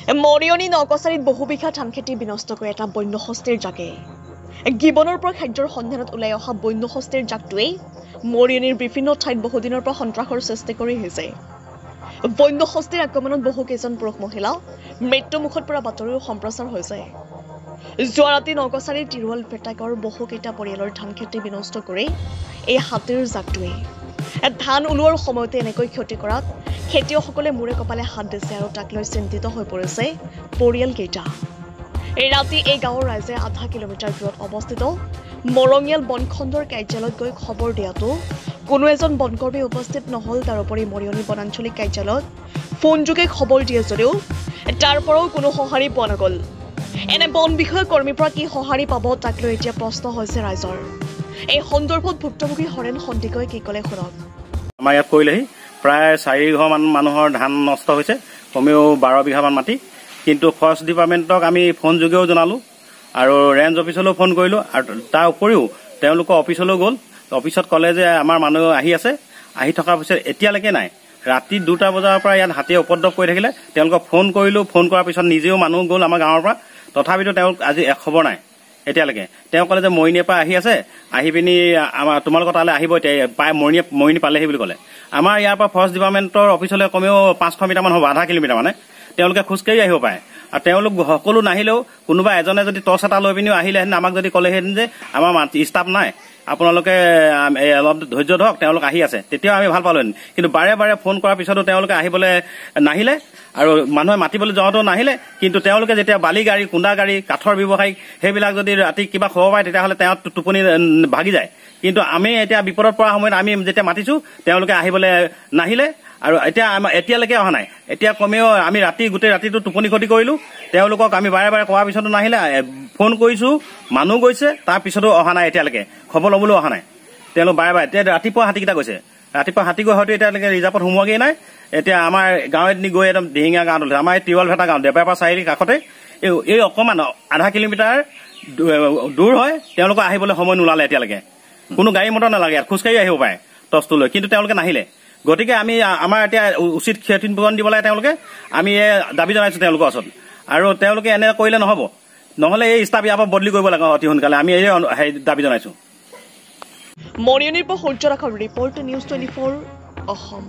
মৰিয়নি নকছাৰীত বহুবিঘা ধান খেতি বিনষ্ট কৰি এটা বন্য হস্তীৰ জাকে গিবনৰ পৰা খাদ্যৰ সন্ধানত ওলাই অহা বন্য হস্তীৰ জাকটোৱে মৰিয়নিৰ বিভিন্ন ঠাইত বহুদিনৰ পৰা সন্ত্ৰাসৰ সৃষ্টি কৰি আহিছে। বন্য হস্তীৰ আক্ৰমণত বহুকেইজন পুৰুষ মহিলা মৃত্যুমুখত পৰা বাতৰিও সম্প্ৰচাৰ হৈছে। যোৱা ৰাতি নকছাৰীৰ তিৰুৱাল পেটাকৰ বহুকেইটা পৰিয়ালৰ ধান খেতি বিনষ্ট কৰি এই হাতীৰ জাকটোৱে ধান ওলোৱাৰ সময়তে এনেকৈ ক্ষতি কৰাত খেতিয়কসকলে মূৰে কপালে হাত দিছে আৰু তাক লৈ চিন্তিত হৈ পৰিছে পৰিয়ালকেইটা। এই ৰাতি এই গাঁৱৰ ৰাইজে আধা কিলোমিটাৰ দূৰত অৱস্থিত মৰঙিয়াল বনখণ্ডৰ কাৰ্যালয়ত গৈ খবৰ দিয়াটো কোনো এজন বনকৰ্মী উপস্থিত নহল। তাৰোপৰি মৰিয়নি বনাঞ্চলিক কাৰ্যালয়ত ফোনযোগে খবৰ দিয়ে যদিও তাৰ পৰাও কোনো সঁহাৰি পোৱা নগ'ল। এনে বন বিষয়া কৰ্মীৰ পৰা কি সঁহাৰি পাব তাক লৈ এতিয়া প্ৰশ্ন হৈছে ৰাইজৰ। এই সন্দৰ্ভত ভুক্তভোগী হৰেণ সন্দিকৈ কি ক'লে শুনক। আমাৰ ইয়াত কৰিলেহি প্ৰায় 4 ঘৰমান মানুহৰ ধান নষ্ট হৈছে, কমেও 12 বিঘামান মাটি। কিন্তু ফৰেষ্ট ডিপাৰ্টমেণ্টক আমি ফোন যোগেও জনালোঁ আৰু ৰেঞ্জ অফিচলৈও ফোন কৰিলোঁ আৰু তাৰ উপৰিও তেওঁলোকৰ অফিচলৈ গ'ল। অফিচত ক'লে যে আমাৰ মানুহ আহি আছে, আহি থকাৰ পিছত এতিয়ালৈকে নাই। ৰাতি 2টা বজাৰ পৰা ইয়াত হাতীয়ে উপদ্ৰৱ কৰি থাকিলে, তেওঁলোকক ফোন কৰিলোঁ। ফোন কৰাৰ পিছত নিজেও মানুহ গ'ল আমাৰ গাঁৱৰ পৰা, তথাপিতো তেওঁলোক আজি খবৰ নাই এতিয়ালৈকে। তেওঁ ক'লে যে মৰিয়নিৰ পৰা আহি আছে, আহি পিনি আমাৰ তোমালোকৰ তালৈ আহিব, এতিয়া প্ৰায় মৰিয়নি পালেহি বুলি ক'লে। আমাৰ ইয়াৰ পৰা ফৰেষ্ট ডিপাৰ্টমেণ্টৰ অফিচলৈ কমেও 500 মিটাৰমান হ'ব, আধা কিলোমিটাৰ মানে। তেওঁলোকে খোজকাঢ়ি আহিব পাৰে আৰু তেওঁলোক সকলো নাহিলেও কোনোবা এজনে যদি টৰ্চ এটা লৈ পিনিও আহিলেহেঁতেন, আমাক যদি ক'লেহেঁতেন যে আমাৰ ষ্টাফ নাই, আপোনালোকে অলপ ধৈৰ্য ধৰক, তেওঁলোক আহি আছে, তেতিয়াও আমি ভাল পালোহেঁতেন। কিন্তু বাৰে বাৰে ফোন কৰাৰ পিছতো তেওঁলোকে আহিবলৈ নাহিলে আৰু মানুহে মাতিবলৈ যাওঁতেও নাহিলে। কিন্তু তেওঁলোকে যেতিয়া বালি গাড়ী, কুন্দা গাড়ী, কাঠৰ ব্যৱসায়িক সেইবিলাক যদি ৰাতি কিবা খবৰ পায় তেতিয়াহ'লে তেওঁ টোপনি ভাগি যায়। কিন্তু আমি এতিয়া বিপদত পৰা সময়ত আমি যেতিয়া মাতিছোঁ তেওঁলোকে আহিবলৈ নাহিলে আৰু এতিয়ালৈকে অহা নাই। এতিয়া কমেও আমি গোটেই ৰাতিটো টোপনি ক্ষতি কৰিলোঁ। তেওঁলোকক আমি বাৰে বাৰে কোৱাৰ পিছতো নাহিলে, ফোন কৰিছোঁ, মানুহ গৈছে, তাৰ পিছতো অহা নাই, এতিয়ালৈকে খবৰ ল'বলৈও অহা নাই। তেওঁলোক বাৰে বাৰে এতিয়া ৰাতিপুৱা হাতীকেইটা গৈছে, ৰাতিপুৱা হাতী গৈ হয়তো এতিয়ালৈকে ৰিজাৰ্ভত সোমোৱাগেই নাই। এতিয়া আমাৰ গাঁৱত গৈ একদম দিহিঙা গাঁৱত ওলাইছে, আমাৰ এই তিৰুৱাল ভেটা গাঁও, দেবাৰপাৰ চাৰিআলিৰ কাষতে এই অকণমান আধা কিলোমিটাৰ দূৰ হয়। তেওঁলোকক আহিবলৈ সময় নোলালে এতিয়ালৈকে। কোনো গাড়ী মটৰ নালাগে, ইয়াত খোজকাঢ়ি আহিব পাৰে টৰ্চটো লৈ, কিন্তু তেওঁলোকে নাহিলে। গতিকে আমি আমাৰ এতিয়া উচিত ক্ষতিপূৰণ দিব লাগে তেওঁলোকে। আমি দাবী জনাইছোঁ তেওঁলোকৰ ওচৰত, আৰু তেওঁলোকে এনে কৰিলে নহ'ব, নহ'লে এই ষ্টাফ ইয়াৰ পৰা বদলি কৰিব লাগে অতি সোনকালে। আমি এই দাবী জনাইছোঁ। মৰিয়নিৰ পৰা সূৰ্য ৰাখৰ ৰিপৰ্ট, নিউজ 24 অসম।